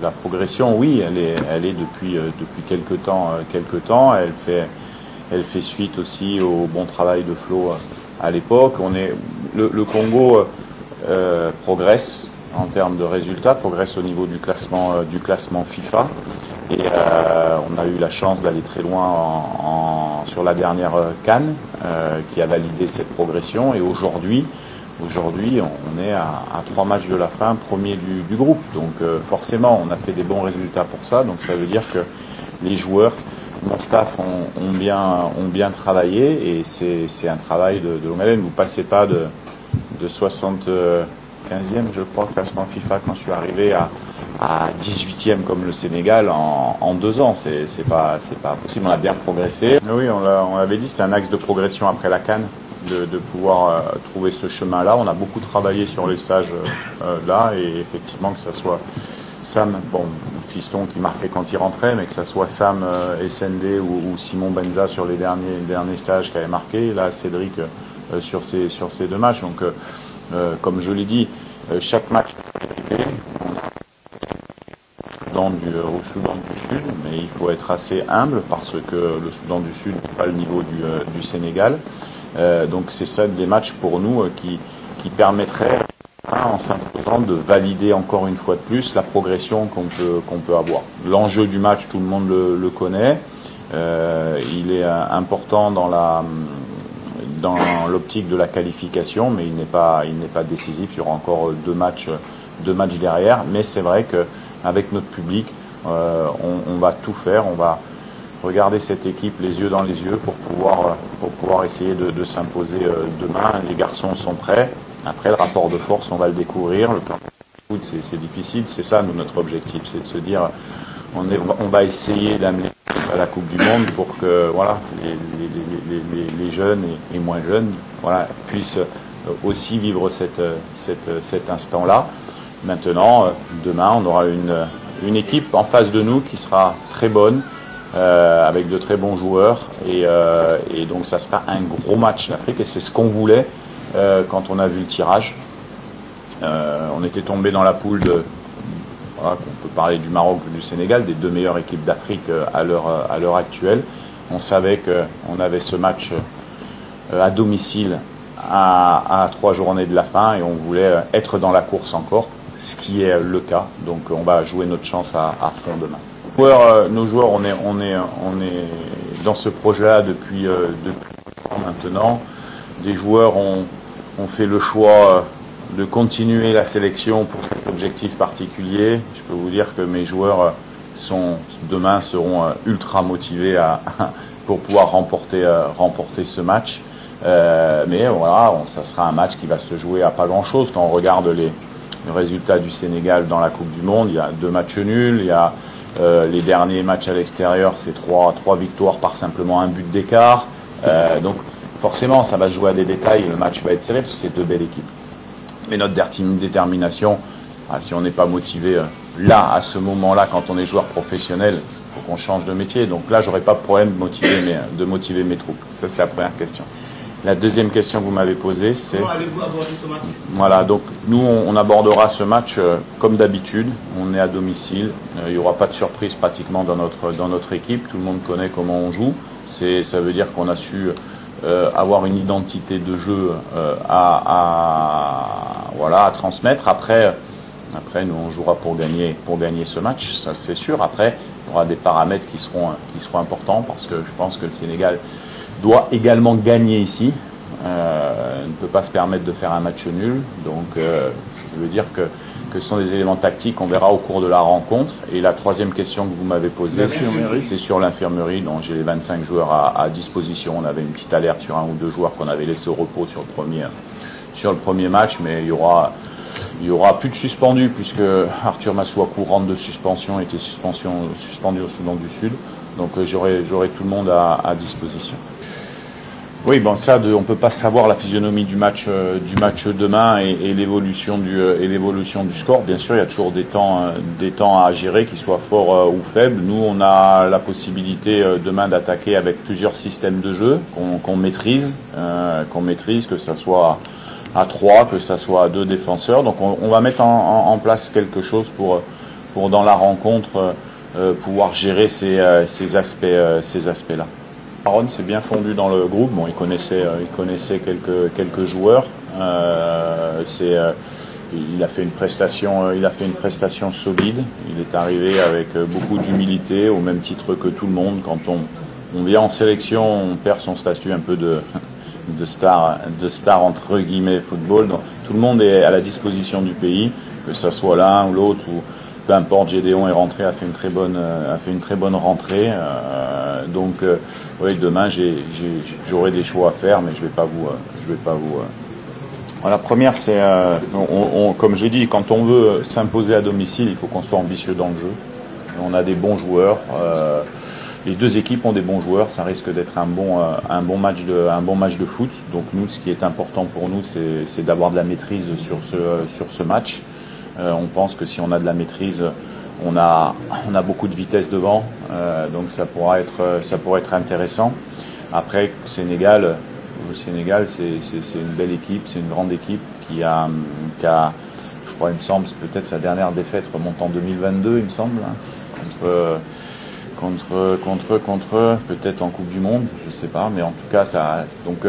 la progression, oui, elle est depuis quelques temps. Elle fait suite aussi au bon travail de Flo à l'époque. Le Congo progresse en termes de résultats, progresse au niveau du classement FIFA. Et on a eu la chance d'aller très loin sur la dernière CAN qui a validé cette progression. Et aujourd'hui, on est à 3 matchs de la fin, premier du groupe. Donc forcément, on a fait des bons résultats pour ça. Donc ça veut dire que les joueurs, mon staff ont bien travaillé et c'est un travail de longue haleine. Vous ne passez pas de 75e, je crois, classement FIFA quand je suis arrivé à 18e comme le Sénégal en 2 ans. C'est pas possible. On a bien progressé. Oui, on l'avait dit, c'était un axe de progression après la CAN. De pouvoir trouver ce chemin-là. On a beaucoup travaillé sur les stages là, et effectivement que ça soit Sam, bon, fiston qui marquait quand il rentrait, mais que ça soit Sam SND ou Simon Benza sur les derniers stages qui avaient marqué, là Cédric sur ces 2 matchs. Donc comme je l'ai dit, chaque match au Soudan du Sud, mais il faut être assez humble parce que le Soudan du Sud n'est pas le niveau du Sénégal. Donc c'est ça des matchs pour nous qui permettraient, en s'imposant, de valider encore une fois de plus la progression qu'on peut avoir. L'enjeu du match, tout le monde le connaît. Il est important dans l'optique de la qualification, mais il n'est pas décisif. Il y aura encore deux matchs derrière. Mais c'est vrai qu'avec notre public, on va tout faire. On va regarder cette équipe les yeux dans les yeux pour pouvoir essayer de s'imposer demain. Les garçons sont prêts. Après, le rapport de force, on va le découvrir. Le plan de foot, c'est difficile. C'est ça, notre objectif. C'est de se dire, on va essayer d'amener à la Coupe du Monde pour que voilà, les jeunes et moins jeunes puissent aussi vivre cet instant-là. Maintenant, demain, on aura une équipe en face de nous qui sera très bonne, avec de très bons joueurs, et donc ça sera un gros match d'Afrique, et c'est ce qu'on voulait quand on a vu le tirage. On était tombé dans la poule on peut parler du Maroc ou du Sénégal, des deux meilleures équipes d'Afrique à l'heure actuelle. On savait qu'on avait ce match à domicile à 3 journées de la fin, et on voulait être dans la course encore, ce qui est le cas. Donc on va jouer notre chance à fond demain. Nos joueurs, on est dans ce projet-là depuis maintenant. Des joueurs ont fait le choix de continuer la sélection pour cet objectif particulier. Je peux vous dire que mes joueurs demain seront ultra motivés pour pouvoir remporter ce match. Mais voilà, ça sera un match qui va se jouer à pas grand-chose. Quand on regarde les résultats du Sénégal dans la Coupe du Monde, il y a 2 matchs nuls, il y a les derniers matchs à l'extérieur, c'est 3 victoires par simplement un but d'écart. Donc forcément, ça va se jouer à des détails et le match va être serré parce que c'est 2 belles équipes. Mais notre détermination, si on n'est pas motivé là, à ce moment-là, quand on est joueur professionnel, il faut qu'on change de métier. Donc là, j'aurais pas de problème de motiver mes troupes. Ça, c'est la première question. La deuxième question que vous m'avez posée, c'est... Comment allez-vous aborder ce match ? Voilà, donc nous, on abordera ce match comme d'habitude. On est à domicile. Il n'y aura pas de surprise pratiquement dans notre équipe. Tout le monde connaît comment on joue. Ça veut dire qu'on a su avoir une identité de jeu à transmettre. Après, nous, on jouera pour gagner ce match, ça c'est sûr. Après, il y aura des paramètres qui seront importants parce que je pense que le Sénégal doit également gagner ici. Ne peut pas se permettre de faire un match nul. Donc, je veux dire que ce sont des éléments tactiques qu'on verra au cours de la rencontre. Et la troisième question que vous m'avez posée, c'est sur l'infirmerie. Donc, j'ai les 25 joueurs à disposition. On avait une petite alerte sur 1 ou 2 joueurs qu'on avait laissé au repos sur le premier match, mais il y aura plus de suspendus puisque Arthur Masuaku rentre de suspension, était suspendu au Soudan du Sud. Donc j'aurai tout le monde à disposition. Oui, bon, ça, on ne peut pas savoir la physionomie du match demain et l'évolution du score. Bien sûr, il y a toujours des temps à gérer, qu'ils soient forts ou faibles. Nous, on a la possibilité demain d'attaquer avec plusieurs systèmes de jeu qu'on maîtrise, que ça soit à 3, que ça soit à 2 défenseurs. Donc on va mettre en place quelque chose pour pour dans la rencontre pouvoir gérer ces aspects-là. Aaron s'est bien fondu dans le groupe. Bon, il connaissait quelques joueurs. Il a fait une prestation solide. Il est arrivé avec beaucoup d'humilité, au même titre que tout le monde. Quand on vient en sélection, on perd son statut un peu de star entre guillemets football. Donc, tout le monde est à la disposition du pays, que ça soit l'un ou l'autre, ou peu importe. Gédéon est rentré, a fait une très bonne rentrée. Donc, oui, demain j'aurai des choix à faire, mais je vais pas vous. La première, c'est, comme je dis, quand on veut s'imposer à domicile, il faut qu'on soit ambitieux dans le jeu. On a des bons joueurs. Les deux équipes ont des bons joueurs. Ça risque d'être un bon match de foot. Donc nous, ce qui est important pour nous, c'est d'avoir de la maîtrise sur ce match. On pense que si on a de la maîtrise, on a beaucoup de vitesse devant. Donc ça pourra être intéressant. Après, le Sénégal, c'est une belle équipe, c'est une grande équipe qui a, je crois, il me semble, peut-être sa dernière défaite remonte en 2022, il me semble, hein, contre peut-être en Coupe du Monde, je ne sais pas, mais en tout cas, donc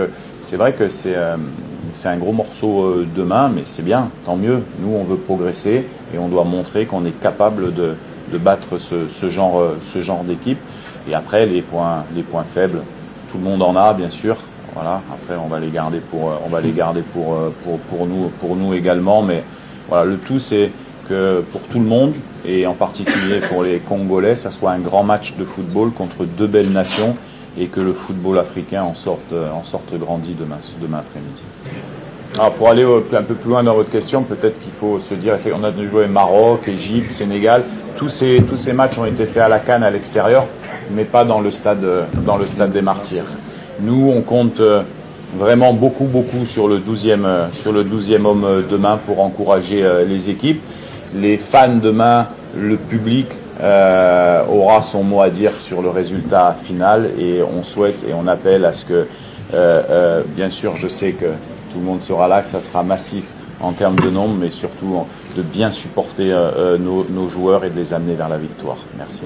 c'est vrai que c'est un gros morceau demain, mais c'est bien, tant mieux. Nous, on veut progresser et on doit montrer qu'on est capable de battre ce genre d'équipe. Et après, les points faibles, tout le monde en a, bien sûr. Voilà. Après, on va les garder pour nous également. Mais voilà, le tout, c'est que pour tout le monde, et en particulier pour les Congolais, ça soit un grand match de football contre deux belles nations et que le football africain en sorte grandi demain après-midi. Alors pour aller un peu plus loin dans votre question, peut-être qu'il faut se dire, on a joué Maroc, Égypte, Sénégal, tous ces matchs ont été faits à la CAN à l'extérieur, mais pas dans le stade des Martyrs. Nous, on compte vraiment beaucoup sur le 12e homme demain pour encourager les équipes. Les fans demain, le public aura son mot à dire sur le résultat final et on souhaite et on appelle à ce que, bien sûr, je sais que tout le monde sera là, que ça sera massif en termes de nombre, mais surtout de bien supporter nos joueurs et de les amener vers la victoire. Merci.